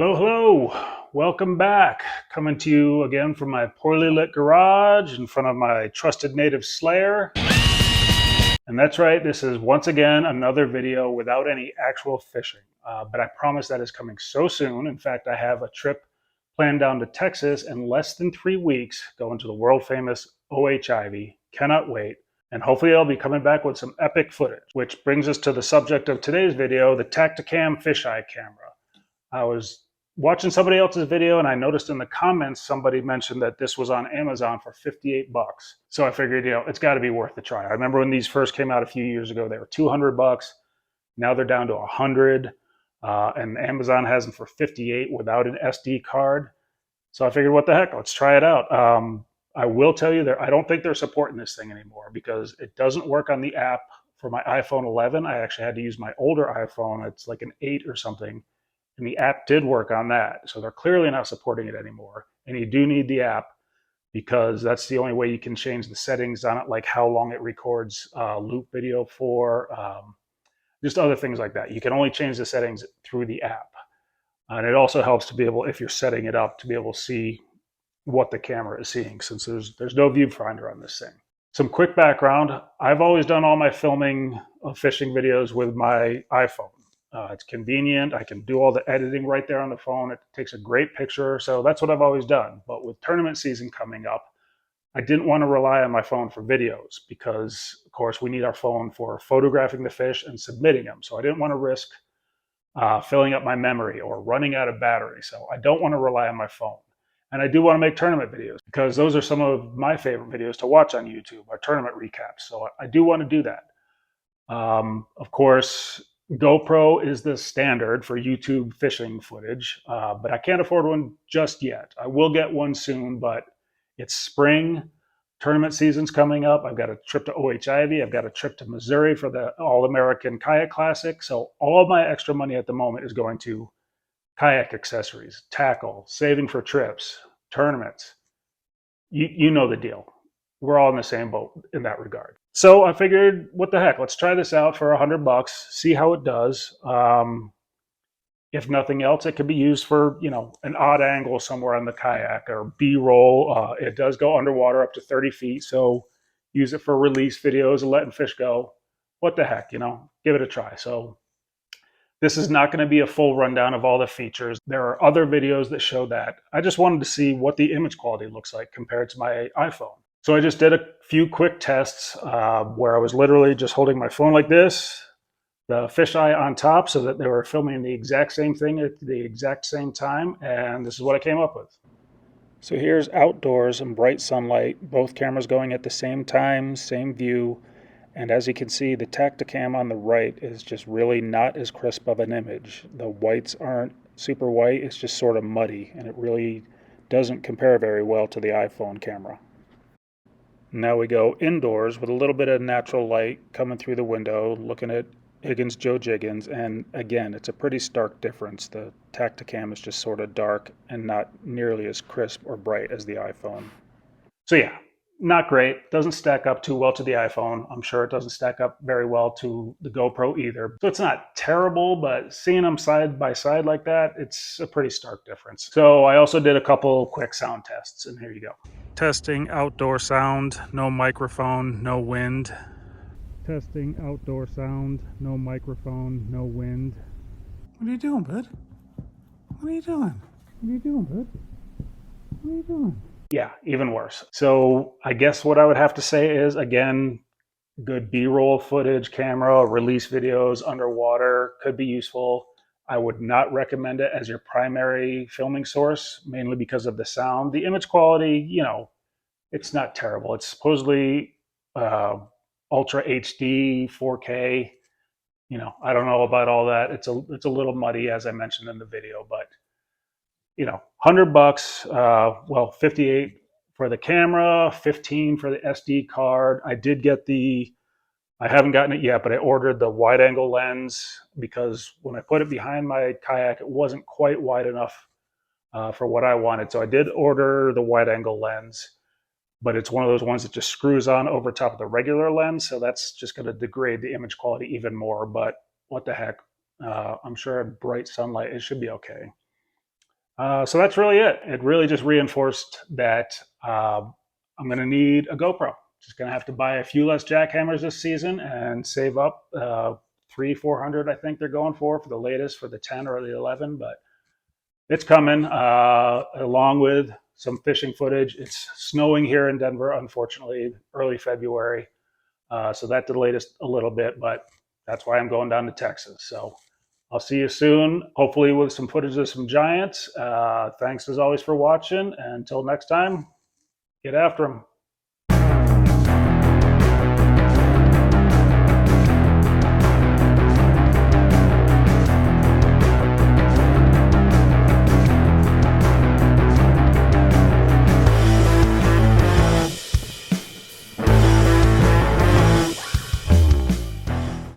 Hello, hello. Welcome back. Coming to you again from my poorly lit garage in front of my trusted native Slayer. And that's right, this is once again another video without any actual fishing. But I promise that is coming so soon. In fact, I have a trip planned down to Texas in less than 3 weeks, going to the world famous OHIV. Cannot wait. And hopefully I'll be coming back with some epic footage, which brings us to the subject of today's video, the Tactacam fisheye camera. I was watching somebody else's video and I noticed in the comments somebody mentioned that this was on Amazon for 58 bucks. So I figured, it's got to be worth the try. I remember when these first came out a few years ago, they were 200 bucks. Now they're down to 100, and Amazon has them for 58 without an SD card. So I figured, what the heck, let's try it out. I will tell you that I don't think they're supporting this thing anymore because it doesn't work on the app for my iPhone 11. I actually had to use my older iPhone. It's like an 8 or something. And the app did work on that. So they're clearly not supporting it anymore. And you do need the app because that's the only way you can change the settings on it, like how long it records loop video for, just other things like that. You can only change the settings through the app. And it also helps to be able, if you're setting it up, to be able to see what the camera is seeing, since there's no viewfinder on this thing. Some quick background. I've always done all my filming of fishing videos with my iPhone. It's convenient. I can do all the editing right there on the phone. It takes a great picture. So that's what I've always done. But with tournament season coming up, I didn't want to rely on my phone for videos because, of course, we need our phone for photographing the fish and submitting them. So I didn't want to risk filling up my memory or running out of battery. So I don't want to rely on my phone. And I do want to make tournament videos because those are some of my favorite videos to watch on YouTube, our tournament recaps. So I do want to do that. Of course, GoPro is the standard for YouTube fishing footage, but I can't afford one just yet. I will get one soon, but it's spring. Tournament season's coming up. I've got a trip to OHIV. I've got a trip to Missouri for the All-American Kayak Classic. So all of my extra money at the moment is going to kayak accessories, tackle, saving for trips, tournaments. You know the deal. We're all in the same boat in that regard. So I figured, what the heck, let's try this out for 100 bucks, see how it does. If nothing else, it could be used for, an odd angle somewhere on the kayak or B-roll. It does go underwater up to 30 feet, so use it for release videos and letting fish go. What the heck, give it a try. So this is not going to be a full rundown of all the features. There are other videos that show that. I just wanted to see what the image quality looks like compared to my iPhone. So I just did a few quick tests where I was literally just holding my phone like this, the fisheye on top, so that they were filming the exact same thing at the exact same time, and this is what I came up with. So here's outdoors in bright sunlight, both cameras going at the same time, same view, and as you can see, the Tactacam on the right is just really not as crisp of an image. The whites aren't super white, it's just sort of muddy, and it really doesn't compare very well to the iPhone camera. Now we go indoors with a little bit of natural light coming through the window, looking at Higgins Joe Jiggins, and again, it's a pretty stark difference. The Tactacam is just sort of dark and not nearly as crisp or bright as the iPhone. So yeah, not great. Doesn't stack up too well to the iPhone. I'm sure it doesn't stack up very well to the GoPro either. So it's not terrible, but seeing them side by side like that, it's a pretty stark difference. So I also did a couple quick sound tests, and here you go. Testing outdoor sound, no microphone, no wind. Testing outdoor sound, no microphone, no wind. What are you doing, bud? What are you doing? What are you doing, bud? What are you doing? Yeah, even worse. So I guess what I would have to say is, again, good B-roll footage, camera, release videos underwater could be useful. I would not recommend it as your primary filming source, mainly because of the sound. The image quality, it's not terrible. It's supposedly Ultra HD, 4K. I don't know about all that. It's a little muddy, as I mentioned in the video, but 100 bucks, 58 for the camera, 15 for the SD card. I haven't gotten it yet, but I ordered the wide angle lens because when I put it behind my kayak, it wasn't quite wide enough for what I wanted. So I did order the wide angle lens, but it's one of those ones that just screws on over top of the regular lens. So that's just going to degrade the image quality even more, but what the heck? I'm sure in bright sunlight, it should be okay. So that's really it. It really just reinforced that I'm going to need a GoPro. Just going to have to buy a few less jackhammers this season and save up 300-400. I think they're going for the latest for the 10 or the 11, but it's coming along with some fishing footage. It's snowing here in Denver, unfortunately, early February. So that delayed us a little bit, but that's why I'm going down to Texas. So I'll see you soon, hopefully with some footage of some giants. Thanks as always for watching. And until next time, get after them.